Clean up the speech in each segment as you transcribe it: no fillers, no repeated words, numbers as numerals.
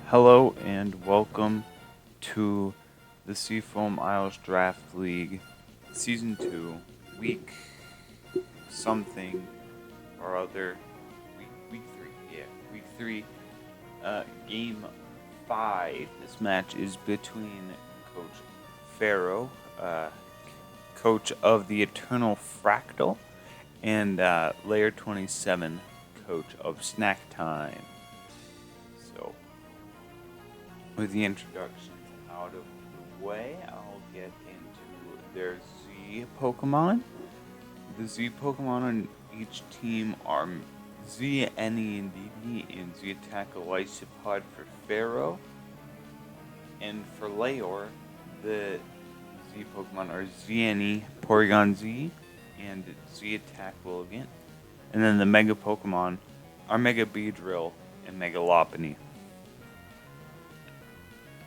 Hello and welcome to the Seafoam Isles Draft League Season 2, Week something or other. Week 3, yeah. Week 3, Game 5. This match is between Coach Phero, coach of the Eternal Fractal, and Layer 27, coach of Snack Time. So, with the introductions out of the way, I'll get into their Z Pokemon. The Z Pokemon on each team are Z, Any, and DD, and Z Attack Elisipod for Phero. And for Layor, the Z Pokemon are Z, Any, Porygon Z, and Z Attack Willigan. And then the Mega Pokemon are Mega Beedrill and Mega Lopunny.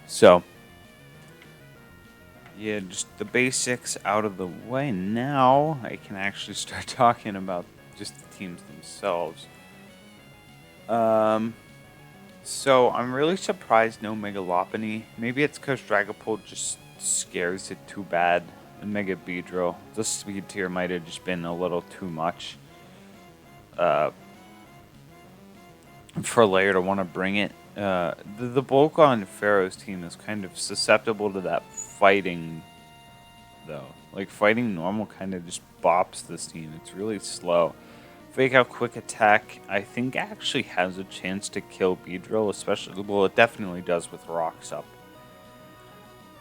So, yeah, just the basics out of the way. Now I can actually start talking about just the teams themselves. So I'm really surprised no Mega Lopunny. Maybe it's because Dragapult just scares it too bad. And Mega Beedrill, the speed tier might have just been a little too much. For Layer to want to bring it. The bulk on Phero's team is kind of susceptible to that fighting, though. Like, fighting normal kind of just bops this team. It's really slow. Fake Out Quick Attack, I think, actually has a chance to kill Beedrill, especially, well, it definitely does with Rocks up.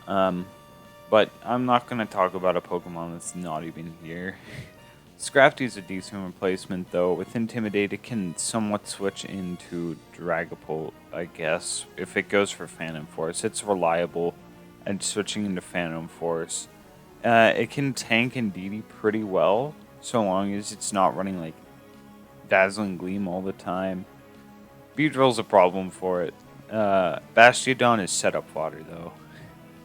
But I'm not going to talk about a Pokemon that's not even here. Scrafty is a decent replacement, though. With Intimidate, it can somewhat switch into Dragapult, I guess. If it goes for Phantom Force, it's reliable, and switching into Phantom Force. It can tank and DD pretty well, so long as it's not running, like, Dazzling Gleam all the time. Beedrill's a problem for it. Bastiodon is setup fodder, though.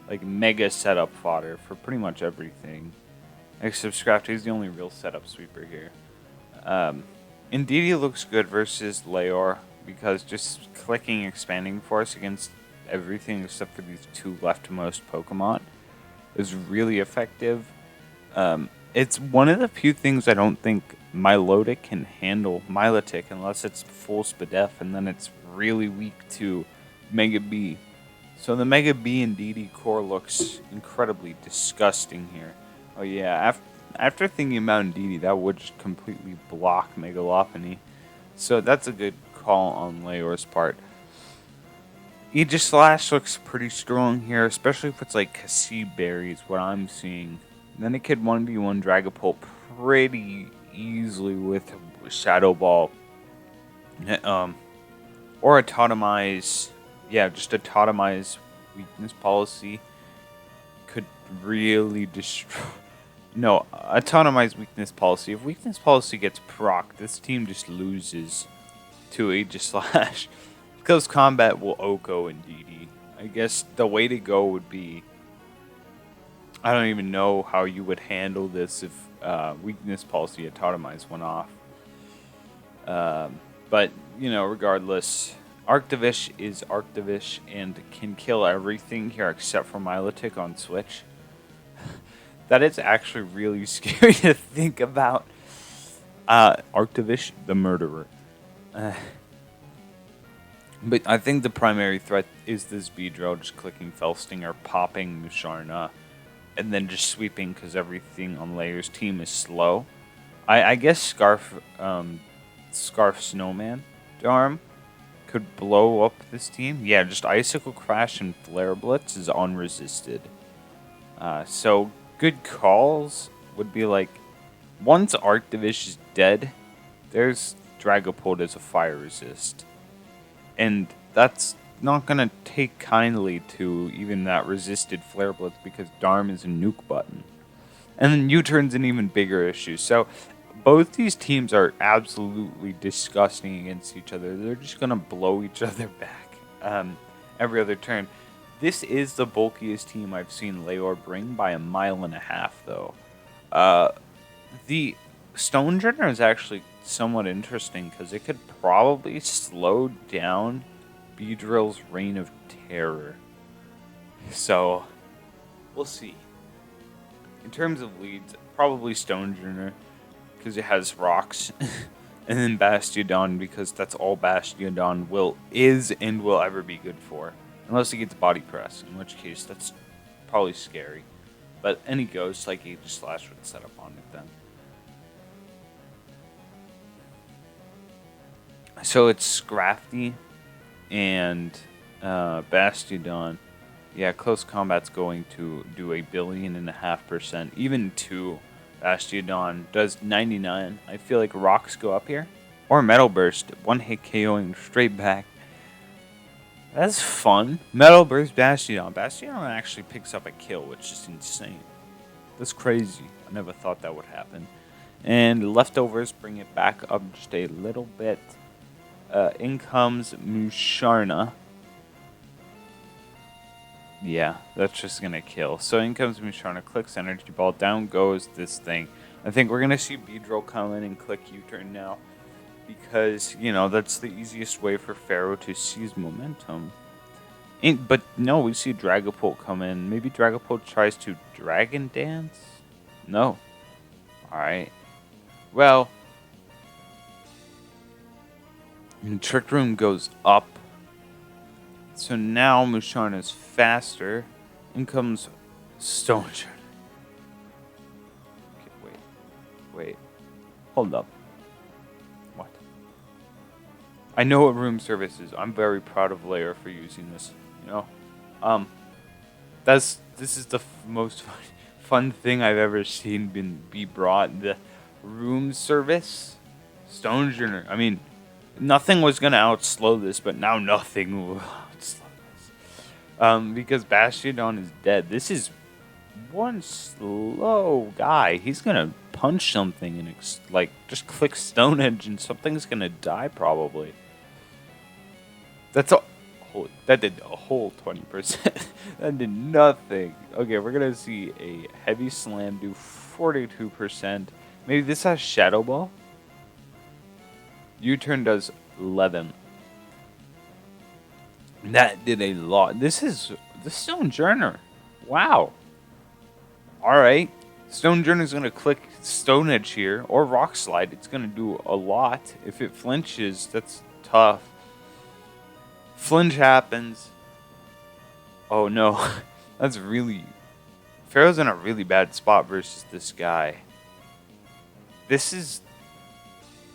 Like, mega setup fodder for pretty much everything. Except Scrafty is the only real setup sweeper here. Indeedee looks good versus Layor because just clicking Expanding Force against everything except for these two leftmost Pokemon is really effective. It's one of the few things I don't think Milotic can handle Milotic unless it's full Spadef, and then it's really weak to Mega B. So the Mega B and DD core looks incredibly disgusting here. Oh yeah, after thinking about Indeedee, that would just completely block Mega Lopunny. So that's a good call on Layor's part. Aegislash looks pretty strong here, especially if it's like Cassie Berries, what I'm seeing. Then it could 1v1 Dragapult pretty easily with Shadow Ball. Or Autotomize. Yeah, just Autotomize Weakness Policy could really destroy. No, Autotomize Weakness Policy. If Weakness Policy gets proc, this team just loses to Aegislash. Because Combat will Oko and DD. I guess the way to go would be... I don't even know how you would handle this if Weakness Policy Autotomize went off. But, you know, regardless... Arctivish is Arctivish and can kill everything here except for Milotic on Switch. That is actually really scary to think about. Arctivish, the murderer. But I think the primary threat is this Beedrill just clicking Felstinger, popping Musharna, and then just sweeping because everything on Layer's team is slow. I guess Scarf Snowman Darm could blow up this team. Yeah, just Icicle Crash and Flare Blitz is unresisted. So good calls would be like, once Arctivish is dead, there's Dragapult as a fire resist. And that's not going to take kindly to even that resisted Flare Blitz because Darm is a nuke button. And then U-turn's an even bigger issue. So both these teams are absolutely disgusting against each other. They're just going to blow each other back every other turn. This is the bulkiest team I've seen Layor bring by 1.5 miles, though. The Stone Journey is actually somewhat interesting because it could probably slow down Beedrill's Reign of Terror. So, we'll see. In terms of leads, probably Stonejourner, because it has rocks. And then Bastiodon, because that's all Bastiodon is and will ever be good for. Unless he gets Body Press, in which case that's probably scary. But any ghost like Aegislash would set up on it then. So it's Scrafty and Bastiodon. Yeah, close combat's going to do 1.5 billion. Even 2 Bastiodon does 99. I feel like rocks go up here. Or Metal Burst, 1-hit KOing straight back. That's fun. Metal Burst Bastiodon. Bastiodon actually picks up a kill, which is insane. That's crazy. I never thought that would happen. And leftovers bring it back up just a little bit. In comes Musharna. Yeah, that's just going to kill. So in comes Musharna, clicks Energy Ball, down goes this thing. I think we're going to see Beedrill come in and click U-turn now. Because, you know, that's the easiest way for Phero to seize momentum. But no, we see Dragapult come in. Maybe Dragapult tries to Dragon Dance? No. Alright. Well, Trick Room goes up. So now Musharna is faster. In comes Stonejourner. Okay, wait. Hold up. What? I know what room service is. I'm very proud of Layor for using this. You know, this is the most fun thing I've ever seen be brought. The room service, Stonejourner. I mean, nothing was gonna outslow this, but now nothing will outslow this. Because Bastiodon is dead. This is one slow guy. He's gonna punch something and like just click Stone Edge, and something's gonna die probably. That's all. That did a whole 20%. That did nothing. Okay, we're gonna see a heavy slam do 42%. Maybe this has Shadow Ball. U-turn does 11. That did a lot. This is the Stonejourner. Wow. Alright. Stonejourner's gonna click Stone Edge here, or Rock Slide. It's gonna do a lot. If it flinches, that's tough. Flinch happens. Oh no. That's really... Phero's in a really bad spot versus this guy. This is...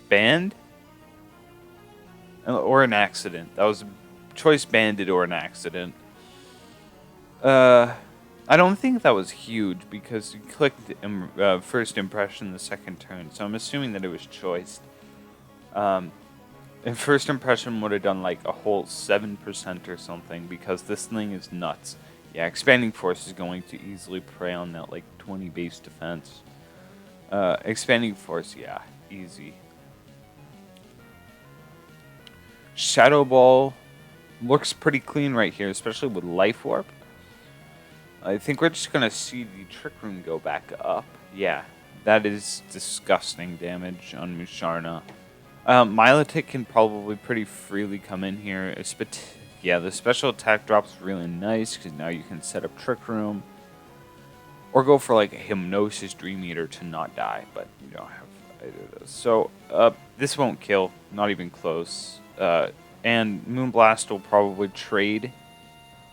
banned? Or an accident. That was choice banded or an accident. I don't think that was huge because you clicked first impression the second turn. So I'm assuming that it was choiced. And first impression would have done like a whole 7% or something because this thing is nuts. Yeah, Expanding Force is going to easily prey on that like 20 base defense. Expanding Force, yeah, easy. Shadow Ball looks pretty clean right here, especially with Life Orb. I think we're just going to see the Trick Room go back up. Yeah, that is disgusting damage on Musharna. Milotic can probably pretty freely come in here. Yeah, the special attack drop's really nice because now you can set up Trick Room. Or go for like a Hypnosis Dream Eater to not die, but you don't have either of those. So, this won't kill, not even close. And Moonblast will probably trade,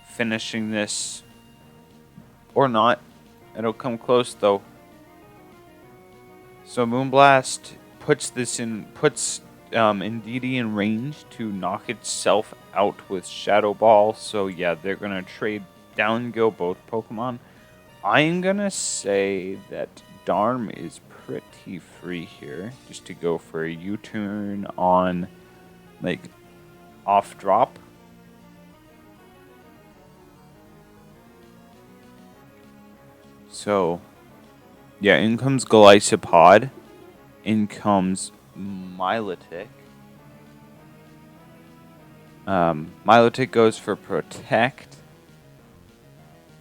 finishing this, or not. It'll come close though. So Moonblast puts Indeedee in range to knock itself out with Shadow Ball. So yeah, they're gonna trade down go both Pokemon. I'm gonna say that Darm is pretty free here, just to go for a U-turn on like off drop. So yeah, in comes Golisopod. In comes Milotic. Milotic goes for Protect.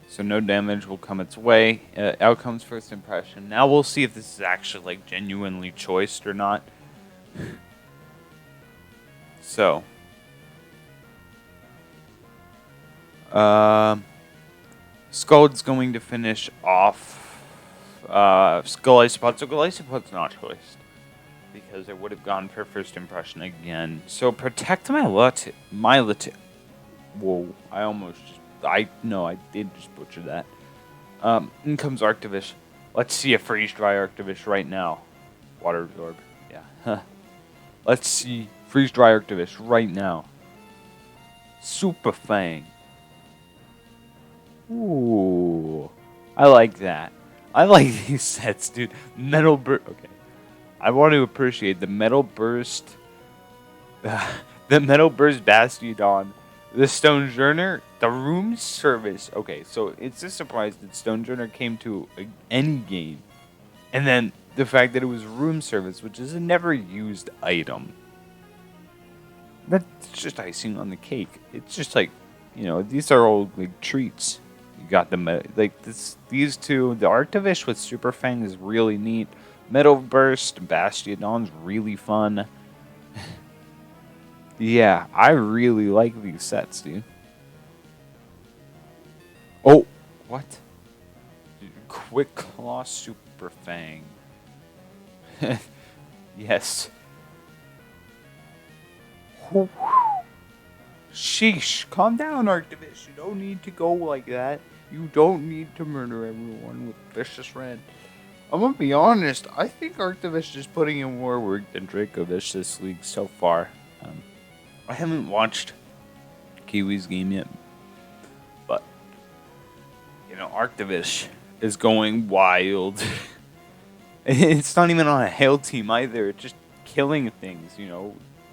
So no damage will come its way. Out comes First Impression. Now we'll see if this is actually like genuinely choiced or not. So Scald's going to finish off Skull Isopod. So Skull Isopod's not choiced because it would have gone for first impression again. So protect my Milotic. Whoa! I did just butcher that. In comes Arctivish. Let's see a freeze dry Arctivish right now. Water absorb. Yeah. Let's see freeze dry Arctivish right now. Super Fang. Ooh, I like that. I like these sets, dude. Metal Burst. Okay, I want to appreciate the Metal Burst, the Metal Burst Bastiodon, the Stone Journer, the Room Service. Okay, so it's a surprise that Stone Journer came to any game, and then the fact that it was Room Service, which is a never used item. That's just icing on the cake. It's just like, these are all like treats. You got these two. The Arctivish with Super Fang is really neat. Metal Burst Bastiodon's really fun. Yeah, I really like these sets, dude. Oh, what? Quick Claw Super Fang. Yes. Sheesh, calm down, Arctivish. You don't need to go like that. You don't need to murder everyone with Vicious Red. I'm gonna be honest, I think Arctivish is putting in more work than Dracovish this league so far. I haven't watched Kiwi's game yet, but, Arctivish is going wild. It's not even on a hail team either, it's just killing things,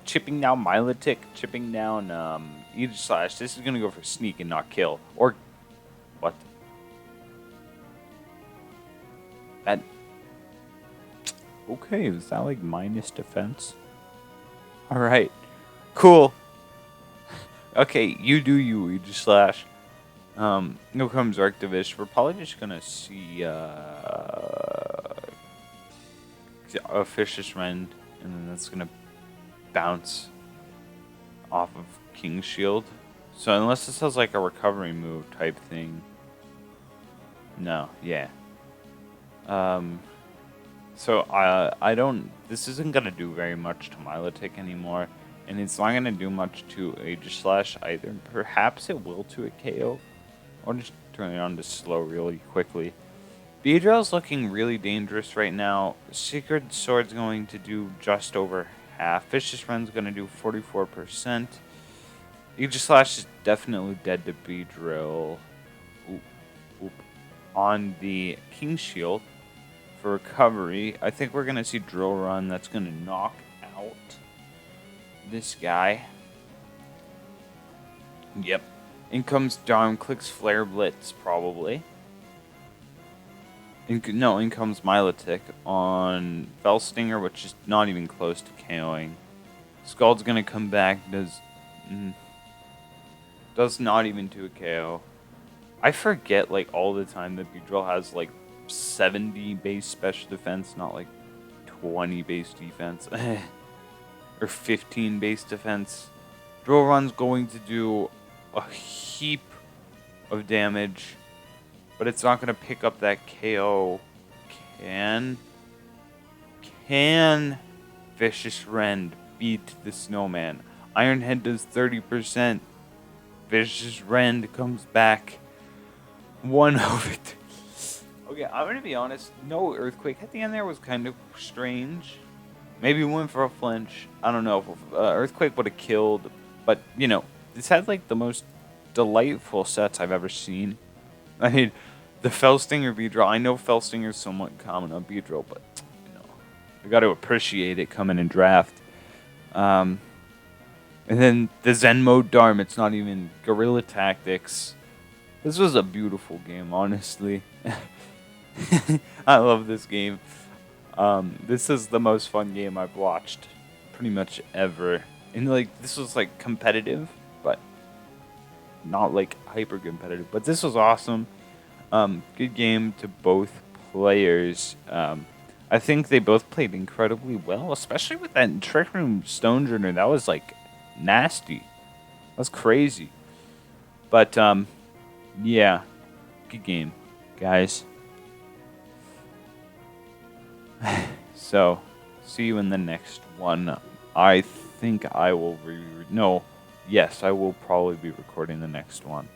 chipping down Milotic, chipping down Aegislash. This is going to go for sneak and not kill. Or, what? That, okay, is that like minus defense? Alright, cool. Okay, you do you, Aegislash. No comes Arctivish. We're probably just going to see a Vicious Rend, and then that's going to bounce off of King's Shield. So unless this has like a recovery move type thing. No, yeah. So I don't, this isn't gonna do very much to Milotic anymore, and it's not gonna do much to Aegislash either. Perhaps it will to a KO. I'll just turn it on to slow really quickly. Beedrill's looking really dangerous right now. Secret Sword's going to do just over half. Vicious Rend's going to do 44%. Aegislash is definitely dead to Beedrill. On the King Shield for recovery, I think we're going to see Drill Run. That's going to knock out this guy. Yep. In comes Darm, clicks Flare Blitz, probably. In comes Milotic on Felstinger, which is not even close to KOing. Scald's gonna come back, does not even do a KO. I forget like all the time that Beedrill has like 70 base special defense, not like 20 base defense. Or 15 base defense. Drill Run's going to do a heap of damage, but it's not going to pick up that KO. Can Vicious Rend beat the Snowman? Ironhead does 30%. Vicious Rend comes back 1 over 2. Okay, I'm going to be honest. No Earthquake at the end there was kind of strange. Maybe went for a flinch. I don't know if Earthquake would have killed. But, this had like the most delightful sets I've ever seen. I mean, the Felstinger Beedrill. I know Felstinger is somewhat common on Beedrill, but, we got to appreciate it coming in draft. And then the Zen Mode Darm. It's not even Guerrilla Tactics. This was a beautiful game, honestly. I love this game. This is the most fun game I've watched pretty much ever. And this was competitive, but not hyper competitive. But this was awesome. Good game to both players. I think they both played incredibly well, especially with that Trick Room Stone Journer. That was nasty. That's crazy. But, yeah. Good game, guys. So, see you in the next one. I think I will yes, I will probably be recording the next one.